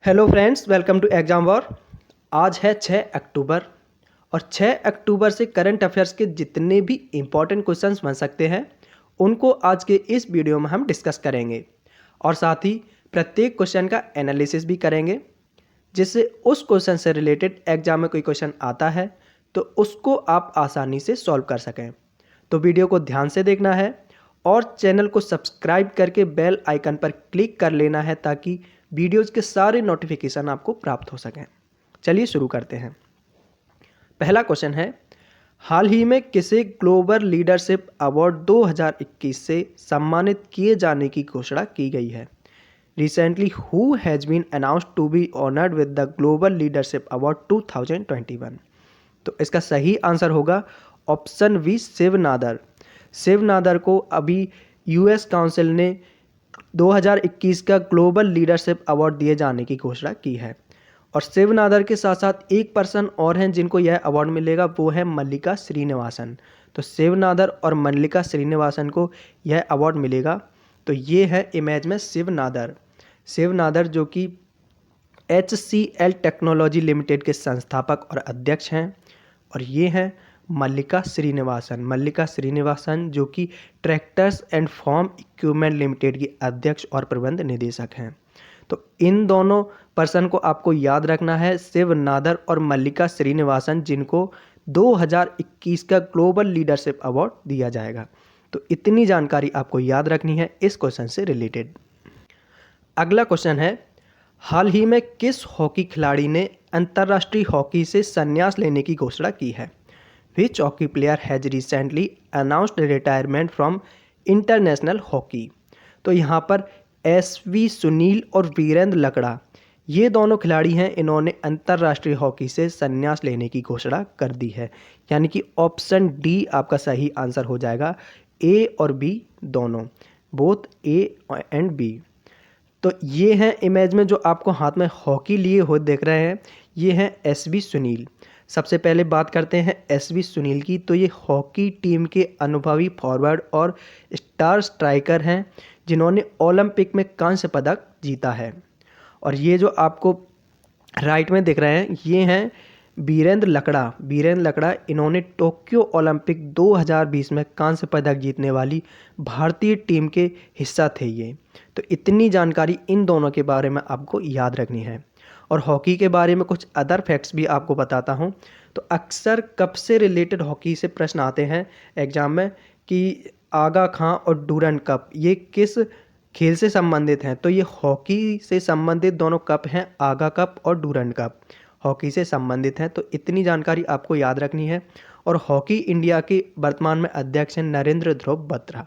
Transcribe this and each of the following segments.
Hello friends, welcome to exam war. आज है 6 अक्टूबर और 6 अक्टूबर से करंट अफेयर्स के जितने भी इम्पोर्टेंट क्वेश्चंस बन सकते हैं उनको आज के इस वीडियो में हम डिस्कस करेंगे और साथ ही प्रत्येक क्वेश्चन का एनालिसिस भी करेंगे, जिससे उस क्वेश्चन से रिलेटेड एग्जाम में कोई क्वेश्चन आता है तो उसको आप आसानी से सॉल्व कर सकें। तो वीडियो को ध्यान से देखना है और चैनल को सब्सक्राइब करके बेल आइकन पर क्लिक कर लेना है ताकि वीडियोज़ के सारे नोटिफिकेशन आपको प्राप्त हो सकें। चलिए शुरू करते हैं। पहला क्वेश्चन है, हाल ही में किसे ग्लोबल लीडरशिप अवार्ड 2021 से सम्मानित किए जाने की घोषणा की गई है? Recently who has been announced to be honoured with the global leadership award 2021? तो इसका सही आंसर होगा ऑप्शन बी, शिव नादर। शिव नादर को अभी यूएस काउंसिल ने 2021 का ग्लोबल लीडरशिप अवार्ड दिए जाने की घोषणा की है। और शिव नादर के साथ साथ एक पर्सन और हैं जिनको यह अवार्ड मिलेगा, वो है मल्लिका श्रीनिवासन। तो शिव नादर और मल्लिका श्रीनिवासन को यह अवार्ड मिलेगा। तो ये है इमेज में शिव नादर। शिव नादर जो कि HCL टेक्नोलॉजी लिमिटेड के संस्थापक और अध्यक्ष हैं। और ये हैं मल्लिका श्रीनिवासन। मल्लिका श्रीनिवासन जो कि tractors and farm equipment limited की अध्यक्ष और प्रबंध निदेशक हैं। तो इन दोनों पर्सन को आपको याद रखना है, शिव नादर और मल्लिका श्रीनिवासन, जिनको 2021 का ग्लोबल लीडरशिप अवार्ड दिया जाएगा। तो इतनी जानकारी आपको याद रखनी है इस क्वेश्चन से रिलेटेड। अगला क्वेश्चन है, हाल ही में किस हॉकी खिलाड़ी ने अंतर्राष्ट्रीय हॉकी से संन्यास लेने की घोषणा की है? Which hockey player has recently announced retirement from international hockey? तो यहाँ पर SV सुनील और वीरेंद्र लकड़ा, ये दोनों खिलाड़ी हैं, इन्होंने अंतर्राष्ट्रीय हॉकी से संन्यास लेने की घोषणा कर दी है। यानी कि ऑप्शन डी आपका सही आंसर हो जाएगा। ए और बी दोनों, बोथ ए एंड बी। तो ये हैं इमेज में जो आपको हाथ में हॉकी लिए हुए देख रहे हैं, ये हैं SV सुनील। सबसे पहले बात करते हैं SV सुनील की। तो ये हॉकी टीम के अनुभवी फॉरवर्ड और स्टार स्ट्राइकर हैं जिन्होंने ओलंपिक में कांस्य पदक जीता है। और ये जो आपको राइट में दिख रहे हैं, ये हैं वीरेंद्र लकड़ा। वीरेंद्र लकड़ा, इन्होंने टोक्यो ओलंपिक 2020 में कांस्य पदक जीतने वाली भारतीय टीम के हिस्सा थे ये। तो इतनी जानकारी इन दोनों के बारे में आपको याद रखनी है। और हॉकी के बारे में कुछ अदर फैक्ट्स भी आपको बताता हूँ। तो अक्सर कप से रिलेटेड हॉकी से प्रश्न आते हैं एग्जाम में कि आगा खां और डूरंड कप ये किस खेल से संबंधित हैं? तो ये हॉकी से संबंधित दोनों कप हैं, आगा कप और डूरंड कप हॉकी से संबंधित हैं। तो इतनी जानकारी आपको याद रखनी है। और हॉकी इंडिया के वर्तमान में अध्यक्ष हैं नरेंद्र ध्रुव बत्रा।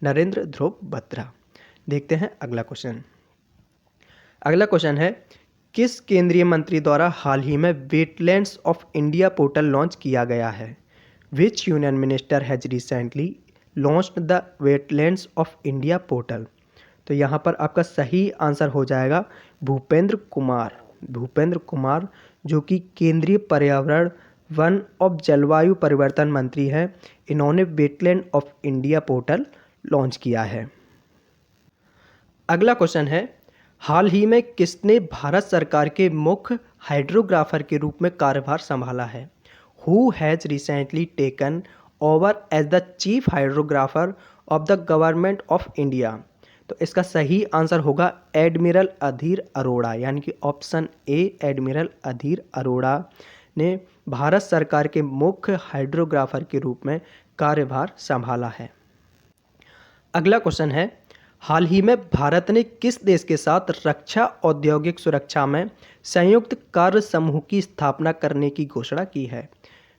नरेंद्र ध्रुव बत्रा। देखते हैं अगला क्वेश्चन। अगला क्वेश्चन है, किस केंद्रीय मंत्री द्वारा हाल ही में wetlands of India portal launch किया गया है? विच union minister has recently launched the wetlands of India portal? तो यहाँ पर आपका सही आंसर हो जाएगा भूपेंद्र कुमार। भूपेंद्र कुमार जो कि केंद्रीय पर्यावरण, वन और जलवायु परिवर्तन मंत्री हैं, इन्होंने wetland of India portal launch किया है। अगला क्वेश्चन है, हाल ही में किसने भारत सरकार के मुख्य हाइड्रोग्राफर के रूप में कार्यभार संभाला है? Who has recently taken over as the chief hydrographer of the government of India? तो इसका सही आंसर होगा एडमिरल अधीर अरोड़ा। यानी कि ऑप्शन ए, एडमिरल अधीर अरोड़ा ने भारत सरकार के मुख्य हाइड्रोग्राफर के रूप में कार्यभार संभाला है। अगला क्वेश्चन है, हाल ही में भारत ने किस देश के साथ रक्षा औद्योगिक सुरक्षा में संयुक्त कार्य समूह की स्थापना करने की घोषणा की है?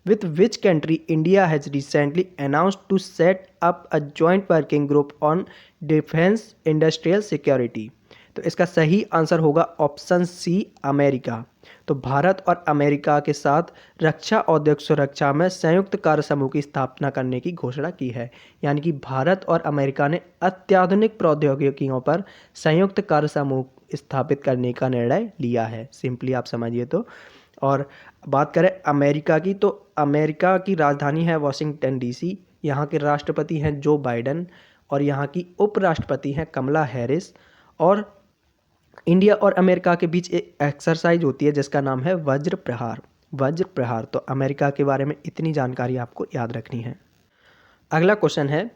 With which country India has recently announced to set up a joint working group on defense industrial security? तो इसका सही आंसर होगा ऑप्शन सी, अमेरिका। तो भारत और अमेरिका के साथ रक्षा औद्योगिक सुरक्षा में संयुक्त कार्य समूह की स्थापना करने की घोषणा की है। यानी कि भारत और अमेरिका ने अत्याधुनिक प्रौद्योगिकियों पर संयुक्त कार्य समूह स्थापित करने का निर्णय लिया है। सिंपली आप समझिए तो। और बात करें अमेरिका की, तो अमेरिका की राजधानी है वाशिंगटन DC। यहाँ के राष्ट्रपति हैं जो बाइडन और यहाँ की उपराष्ट्रपति हैं कमला हैरिस। और इंडिया और अमेरिका के बीच एक एक्सरसाइज होती है जिसका नाम है वज्र प्रहार। वज्र प्रहार। तो अमेरिका के बारे में इतनी जानकारी आपको याद रखनी है। अगला क्वेश्चन है,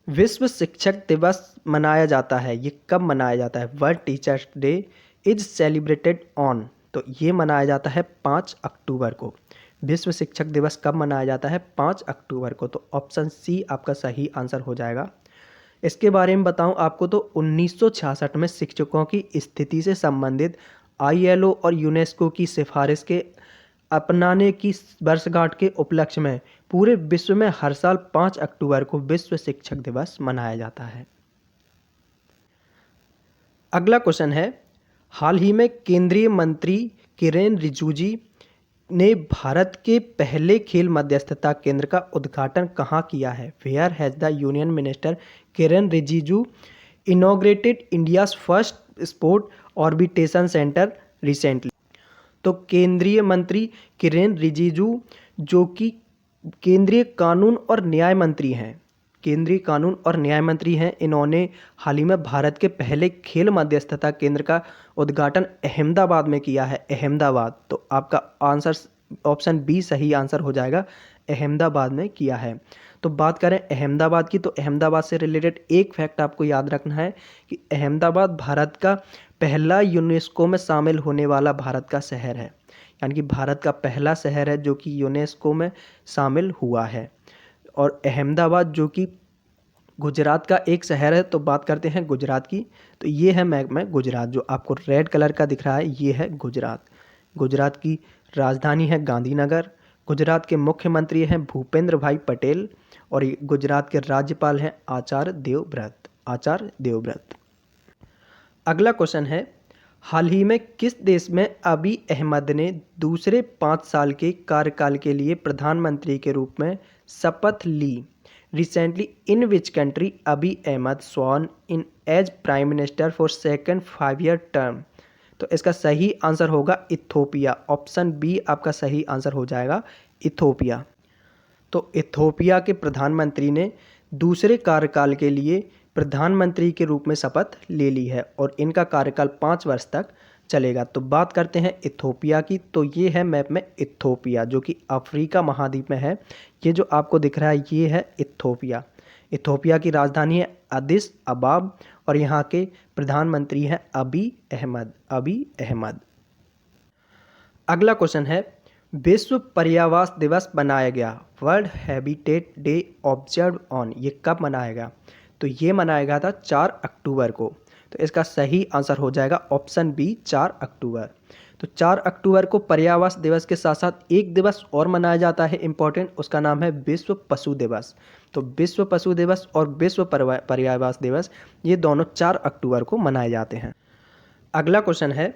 विश्व शिक्षक दिवस मनाया जाता है, ये कब मनाया जाता है? World teachers day is celebrated on. तो ये मनाया जाता है 5 अक्टूबर को। विश्व शिक्षक दिवस कब मनाया जाता है? 5 अक्टूबर को। तो ऑप्शन सी आपका सही आंसर हो जाएगा। इसके बारे में बताऊं आपको तो 1966 में शिक्षकों की स्थिति से संबंधित आईएलओ और यूनेस्को की सिफारिश के अपनाने की वर्षगांठ के उपलक्ष्य में पूरे विश्व में हर साल 5 अक्टूबर को विश्व शिक्षक दिवस मनाया जाता है। अगला क्वेश्चन है, हाल ही में केंद्रीय मंत्री किरेन रिजिजू ने भारत के पहले खेल मध्यस्थता केंद्र का उद्घाटन कहाँ किया है? Where has the union minister Kiren Rijiju inaugurated India's first sport arbitration center recently. तो केंद्रीय मंत्री किरेन रिजिजू जो कि केंद्रीय कानून और न्याय मंत्री हैं, केंद्रीय कानून और न्याय मंत्री हैं, इन्होंने हाल ही में भारत के पहले खेल मध्यस्थता केंद्र का उद्घाटन अहमदाबाद में किया है। अहमदाबाद। तो आपका आंसर ऑप्शन बी सही आंसर हो जाएगा, अहमदाबाद में किया है। तो बात करें अहमदाबाद की, तो अहमदाबाद से रिलेटेड एक फैक्ट आपको याद रखना है कि अहमदाबाद भारत का पहला यूनेस्को में शामिल होने वाला भारत का शहर है, यानी कि भारत का पहला शहर है जो कि यूनेस्को में शामिल हुआ है। और अहमदाबाद जो कि गुजरात का एक शहर है। तो बात करते हैं गुजरात की, तो ये है मैप में गुजरात, जो आपको रेड कलर का दिख रहा है ये है गुजरात। गुजरात की राजधानी है गांधीनगर। गुजरात के मुख्यमंत्री हैं भूपेंद्र भाई पटेल और गुजरात के राज्यपाल हैं आचार्य देवव्रत। आचार्य देवव्रत। अगला क्वेश्चन है, हाल ही में किस देश में अबी अहमद ने दूसरे 5 साल के कार्यकाल के लिए प्रधानमंत्री के रूप में शपथ ली? Recently in which country Abiy Ahmed sworn in as prime minister for second 5-year term? तो इसका सही आंसर होगा इथोपिया। ऑप्शन बी आपका सही आंसर हो जाएगा, इथोपिया। तो इथोपिया के प्रधानमंत्री ने दूसरे कार्यकाल के लिए प्रधानमंत्री के रूप में शपथ ले ली है और इनका कार्यकाल 5 वर्ष तक चलेगा। तो बात करते हैं इथोपिया की, तो ये है मैप में इथोपिया जो कि अफ्रीका महाद्वीप में है। ये जो आपको दिख रहा है ये है इथोपिया। इथोपिया की राजधानी है अदिस अबाब और यहाँ के प्रधानमंत्री हैं अबी अहमद। अबी अहमद। अगला क्वेश्चन है, विश्व पर्यावरण दिवस मनाया गया, world habitat day observe on, ये कब मनाया गया? तो ये मनाया गया था 4 अक्टूबर को। तो इसका सही आंसर हो जाएगा ऑप्शन बी 4 अक्टूबर। तो 4 अक्टूबर को पर्यावरण दिवस के साथ साथ एक दिवस और मनाया जाता है इम्पोर्टेंट, उसका नाम है विश्व पशु दिवस। तो विश्व पशु दिवस और विश्व पर्यावरण दिवस ये दोनों 4 अक्टूबर को मनाए जाते हैं। अगला क्वेश्चन है,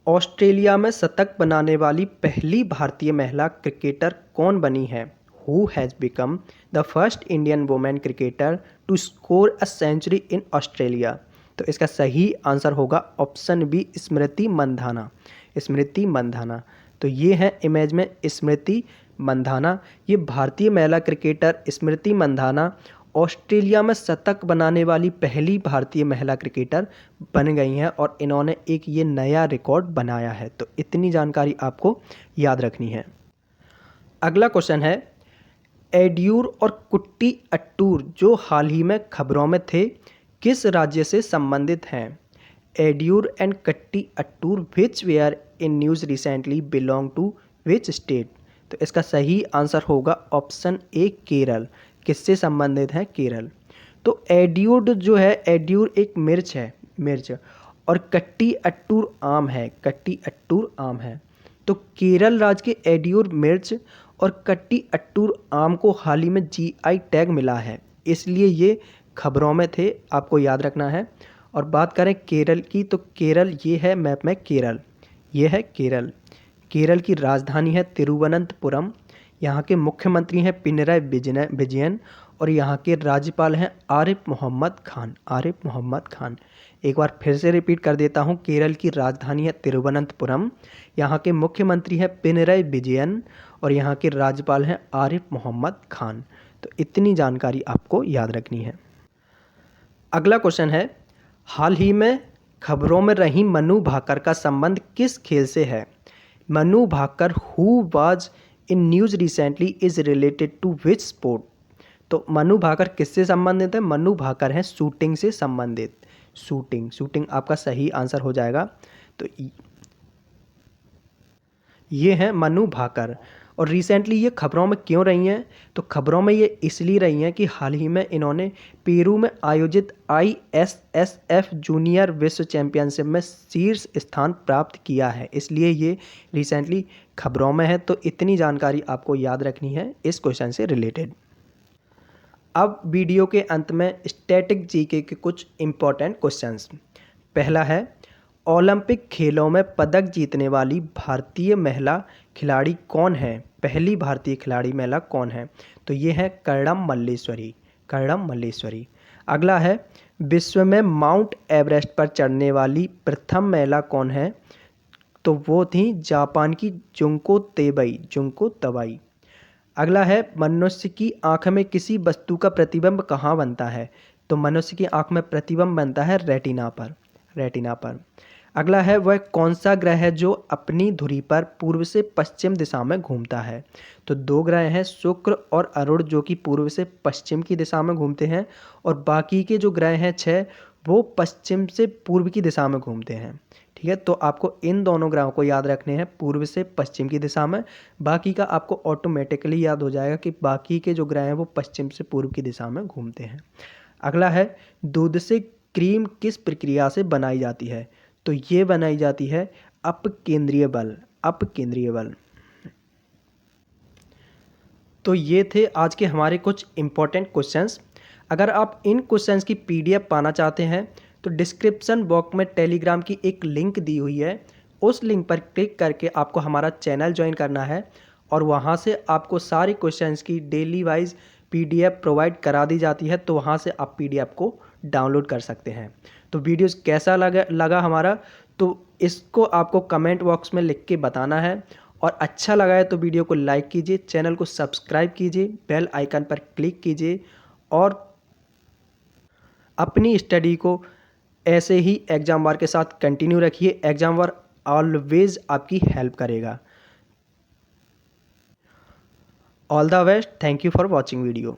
ऑस्ट्रेलिया में शतक बनाने वाली पहली भारतीय महिला क्रिकेटर कौन बनी है? Who has become the first Indian woman cricketer to score a century in Australia? तो इसका सही आंसर होगा ऑप्शन बी स्मृति मंधाना। स्मृति मंधाना। तो ये है इमेज में स्मृति मंधाना। ये भारतीय महिला क्रिकेटर स्मृति मंधाना ऑस्ट्रेलिया में शतक बनाने वाली पहली भारतीय महिला क्रिकेटर बन गई हैं और इन्होंने एक ये नया रिकॉर्ड बनाया है। तो इतनी जानकारी आपको याद रखनी है। अगला क्वेश्चन है, एड्यूर और कुट्टी अट्टूर जो हाल ही में खबरों में थे किस राज्य से संबंधित हैं? Edayur and Kuttiattoor which were in news recently belong to which state? तो इसका सही आंसर होगा ऑप्शन ए केरल। किससे संबंधित है? केरल। तो एड्यूर जो है, एड्यूर एक मिर्च है, मिर्च, और कट्टी अट्टूर आम है। कट्टी अट्टूर आम है। तो केरल राज्य के एड्यूर मिर्च और कट्टी अट्टूर आम को हाल ही में जीआई टैग मिला है, इसलिए ये खबरों में थे, आपको याद रखना है। और बात करें केरल की, तो केरल ये है मैप में केरल। ये है केरल। केरल की राजधानी है तिरुवनंतपुरम। यहाँ के मुख्यमंत्री हैं पिनराई विजयन और यहाँ के राज्यपाल हैं आरिफ मोहम्मद खान। आरिफ मोहम्मद खान। एक बार फिर से रिपीट कर देता हूँ, केरल की राजधानी है तिरुवनंतपुरम, यहाँ के मुख्यमंत्री हैं पिनराई विजयन और यहाँ के राज्यपाल हैं आरिफ मोहम्मद खान। तो इतनी जानकारी आपको याद रखनी है। अगला क्वेश्चन है, हाल ही में खबरों में रही मनु भाकर का संबंध किस खेल से है? Manu Bhaker who was in news recently is related to which sport? तो मनु भाकर किससे संबंधित है? मनु भाकर हैं शूटिंग से संबंधित। शूटिंग आपका सही आंसर हो जाएगा। तो ये हैं मनु भाकर। और रिसेंटली ये खबरों में क्यों रही हैं? तो खबरों में ये इसलिए रही हैं कि हाल ही में इन्होंने पेरू में आयोजित ISSF जूनियर विश्व चैंपियनशिप में शीर्ष स्थान प्राप्त किया है, इसलिए ये रिसेंटली खबरों में है। तो इतनी जानकारी आपको याद रखनी है इस क्वेश्चन से रिलेटेड। अब वीडियो के अंत में स्टैटिक जीके के कुछ इम्पोर्टेंट क्वेश्चंस। पहला है, ओलंपिक खेलों में पदक जीतने वाली भारतीय महिला खिलाड़ी कौन है? पहली भारतीय खिलाड़ी महिला कौन है? तो ये है कर्णम मल्लेश्वरी। अगला है, विश्व में माउंट एवरेस्ट पर चढ़ने वाली प्रथम महिला कौन है? तो वो थी जापान की जुंको तबाई। अगला है, मनुष्य की आँख में किसी वस्तु का प्रतिबिंब कहाँ बनता है? तो मनुष्य की आँख में प्रतिबिंब बनता है रेटिना पर। अगला है, वह कौन सा ग्रह है जो अपनी धुरी पर पूर्व से पश्चिम दिशा में घूमता है? तो दो ग्रह हैं, शुक्र और अरुण, जो कि पूर्व से पश्चिम की दिशा में घूमते हैं, और बाकी के जो ग्रह हैं 6, वो पश्चिम से पूर्व की दिशा में घूमते हैं। ठीक है, तो आपको इन दोनों ग्रहों को याद रखने हैं, पूर्व से पश्चिम की दिशा में। बाकी का आपको ऑटोमेटिकली याद हो जाएगा कि बाकी के जो ग्रह हैं वो पश्चिम से पूर्व की दिशा में घूमते हैं। अगला है, दूध से क्रीम किस प्रक्रिया से बनाई जाती है? तो ये बनाई जाती है अपकेंद्रीय बल। तो ये थे आज के हमारे कुछ इम्पोर्टेंट क्वेश्चंस। अगर आप इन क्वेश्चंस की PDF पाना चाहते हैं तो डिस्क्रिप्शन बॉक्स में टेलीग्राम की एक लिंक दी हुई है, उस लिंक पर क्लिक करके आपको हमारा चैनल ज्वाइन करना है, और वहाँ से आपको सारे क्वेश्चंस की डेली वाइज PDF प्रोवाइड करा दी जाती है। तो वहाँ से आप PDF को डाउनलोड कर सकते हैं। तो वीडियोस कैसा लगा हमारा, तो इसको आपको कमेंट बॉक्स में लिख के बताना है, और अच्छा लगा है तो वीडियो को लाइक कीजिए, चैनल को सब्सक्राइब कीजिए, बेल आइकन पर क्लिक कीजिए, और अपनी स्टडी को ऐसे ही एग्जाम वार के साथ कंटिन्यू रखिए। एग्जाम वार ऑलवेज आपकी हेल्प करेगा। All the best. Thank you for watching video.